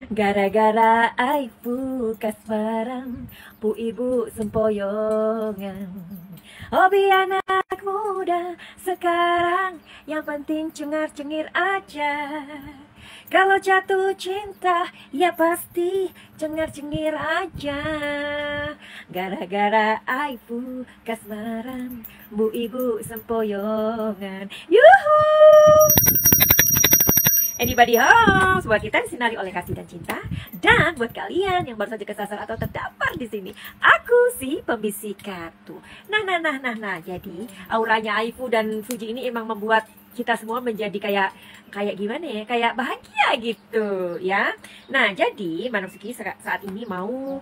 Gara-gara aipu kasmaran, bu ibu sempoyongan. Hobi anak muda sekarang, yang penting cengar-cengir aja. Kalau jatuh cinta, ya pasti cengar-cengir aja. Gara-gara aipu kasmaran, bu ibu sempoyongan. Yuhu! Anybody home? Buat kita disinari oleh kasih dan cinta. Dan buat kalian yang baru saja kesasar atau terdampar di sini, aku si pembisik kartu. Nah. Jadi auranya Aifu dan Fuji ini emang membuat kita semua menjadi kayak gimana ya? Kayak bahagia gitu ya. Nah, jadi Manapsuki saat ini mau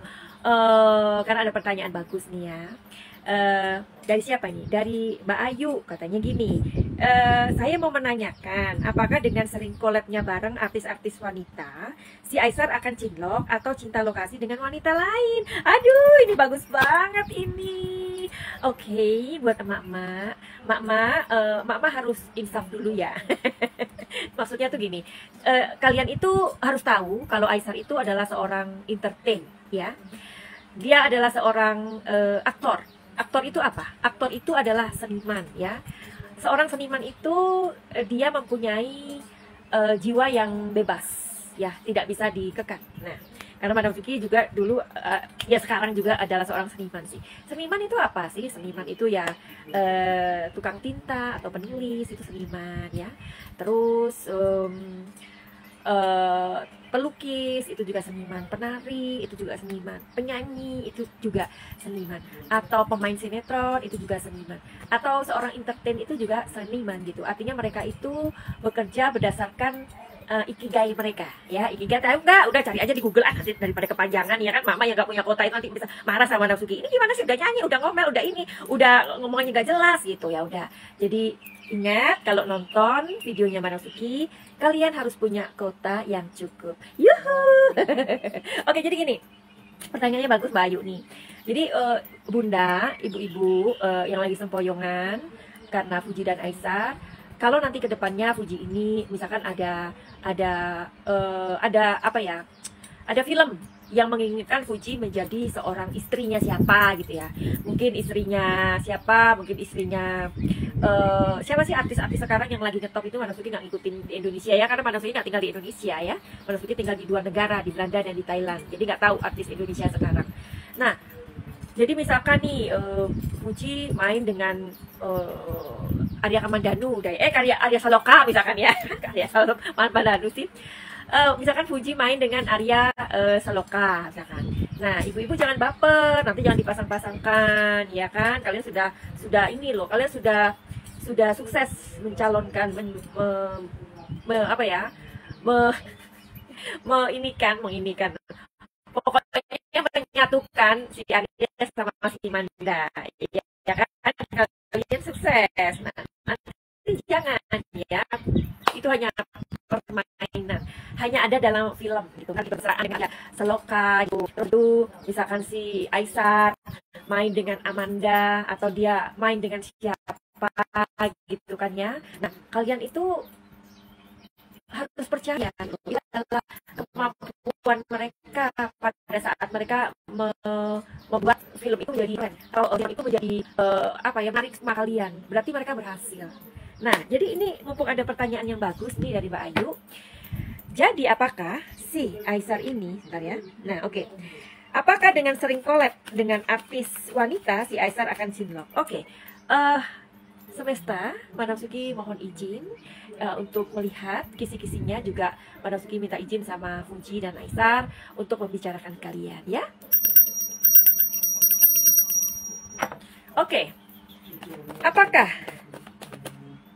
karena ada pertanyaan bagus nih ya. Dari siapa nih? Dari Mbak Ayu, katanya gini. Saya mau menanyakan, apakah dengan sering collabnya bareng artis-artis wanita, si Aisar akan cinlok atau cinta lokasi dengan wanita lain? Aduh, ini bagus banget ini. Oke, buat emak-emak, emak-emak harus insaf dulu ya. Maksudnya tuh gini, kalian itu harus tahu kalau Aisar itu adalah seorang entertain, ya. Dia adalah seorang aktor. Aktor itu apa? Aktor itu adalah seniman, ya. Seorang seniman itu dia mempunyai jiwa yang bebas, ya, tidak bisa dikekang. Nah, karena Madam Vicky juga dulu, ya sekarang juga adalah seorang seniman sih. Seniman itu apa sih? Seniman itu ya tukang tinta atau penulis itu seniman, ya. Terus pelukis itu juga seniman, penari itu juga seniman, penyanyi itu juga seniman, atau pemain sinetron itu juga seniman, atau seorang entertain itu juga seniman gitu. Artinya mereka itu bekerja berdasarkan ikigai mereka, ya. Ikigai tahu nggak? Udah cari aja di Google nanti, daripada kepanjangan ya kan. Mama yang nggak punya kota itu nanti bisa marah sama Natsuki. Ini gimana sih, udah nyanyi, udah ngomel, udah ini, udah ngomongnya nggak jelas gitu ya. Udah, jadi ingat kalau nonton videonya Manapsuki, kalian harus punya kota yang cukup. Yuhu. Oke, jadi gini. Pertanyaannya bagus Mbak Ayu nih. Jadi bunda, ibu-ibu yang lagi sempoyongan karena Fuji dan Aisar, kalau nanti ke depannya Fuji ini misalkan ada apa ya? Ada film yang menginginkan Fuji menjadi seorang istrinya siapa gitu ya. Mungkin istrinya siapa, mungkin istrinya siapa sih artis-artis sekarang yang lagi ngetop itu. Manapsuki nggak ngikutin di Indonesia ya, karena Manapsuki nggak tinggal di Indonesia ya. Manapsuki tinggal di dua negara, di Belanda dan di Thailand. Jadi nggak tahu artis Indonesia sekarang. Nah, jadi misalkan nih Fuji main dengan Arya Kamandanu, Arya Saloka misalkan ya. Arya Saloka, Mandanu sih. Misalkan Fuji main dengan Arya Saloka misalkan. Nah, ibu-ibu jangan baper, nanti jangan dipasang-pasangkan, ya kan? Kalian sudah ini loh, kalian sudah sukses mencalonkan menginikan pokoknya menyatukan si Arya sama si Manda, ya kan? Kalian sukses. Nah, nanti jangan ya, itu hanya permainan, hanya ada dalam film gitu kan, berseraan dengan Seloka itu, misalkan si Aisar main dengan Amanda atau dia main dengan siapa gitu kan ya. Nah, kalian itu harus percaya itu adalah kemampuan mereka pada saat mereka membuat film itu menjadi keren. Kalau film itu menjadi menarik sama kalian, berarti mereka berhasil. Nah, jadi ini mumpung ada pertanyaan yang bagus nih dari Mbak Ayu. Jadi apakah si Aisar ini, bentar ya. Nah, oke. Apakah dengan sering collab dengan artis wanita si Aisar akan cinlok? Oke. Semesta, Manapsuki mohon izin untuk melihat kisi-kisinya, juga Manapsuki minta izin sama Fuji dan Aisar untuk membicarakan kalian ya. Oke. Apakah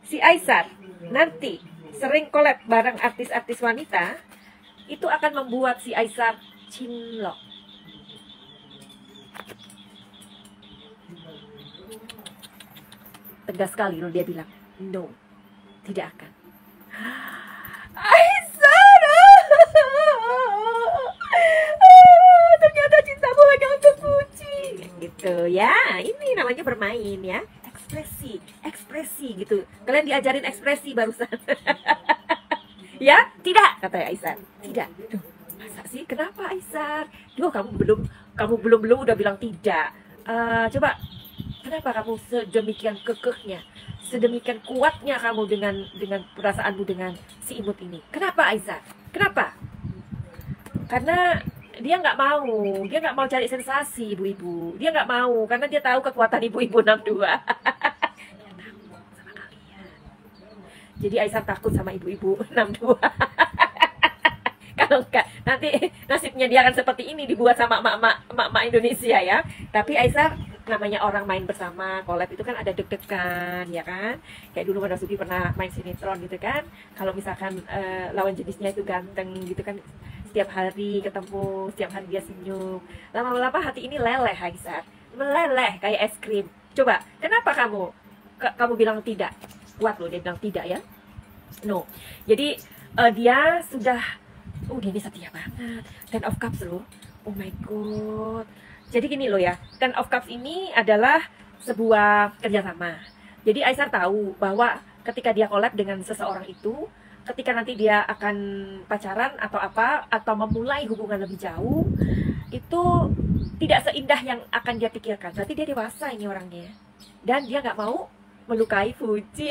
si Aisar nanti sering collab bareng artis-artis wanita itu akan membuat si Aisar cinlok? Tegas sekali loh dia bilang, no, tidak akan. Aisar, ternyata cintamu hanya untuk Fuji gitu ya. Ini namanya bermain ya, ekspresi gitu. Kalian diajarin ekspresi barusan. Ya, tidak, kata Aisar. Tidak. Duh, masa sih? Kenapa Aisar? Duh, kamu belum udah bilang tidak. Coba, kenapa kamu sedemikian kekehnya, sedemikian kuatnya kamu dengan perasaanmu dengan si imut ini? Kenapa Aisar? Kenapa? Karena dia nggak mau cari sensasi ibu-ibu. Dia nggak mau karena dia tahu kekuatan ibu-ibu 62. Jadi Aisar takut sama ibu-ibu 62. Kalau enggak, nanti nasibnya dia akan seperti ini, dibuat sama emak-emak Indonesia ya. Tapi Aisar, namanya orang main bersama, collab itu kan ada deg-degan, ya kan? Kayak dulu Mas Sudi pernah main sinetron gitu kan. Kalau misalkan lawan jenisnya itu ganteng gitu kan, setiap hari ketemu, setiap hari dia senyum. Lama-lama hati ini leleh Aisar, meleleh kayak es krim. Coba, kenapa kamu bilang tidak? Kuat loh dia bilang tidak ya. No. Jadi dia sudah dia ini setia banget. Ten of Cups loh. Oh my god. Jadi gini loh ya, Ten of Cups ini adalah sebuah kerjasama. Jadi Aisar tahu bahwa ketika dia collab dengan seseorang itu, ketika nanti dia akan pacaran atau apa, atau memulai hubungan lebih jauh, itu tidak seindah yang akan dia pikirkan. Berarti dia dewasa ini orangnya. Dan dia nggak mau melukai Fuji.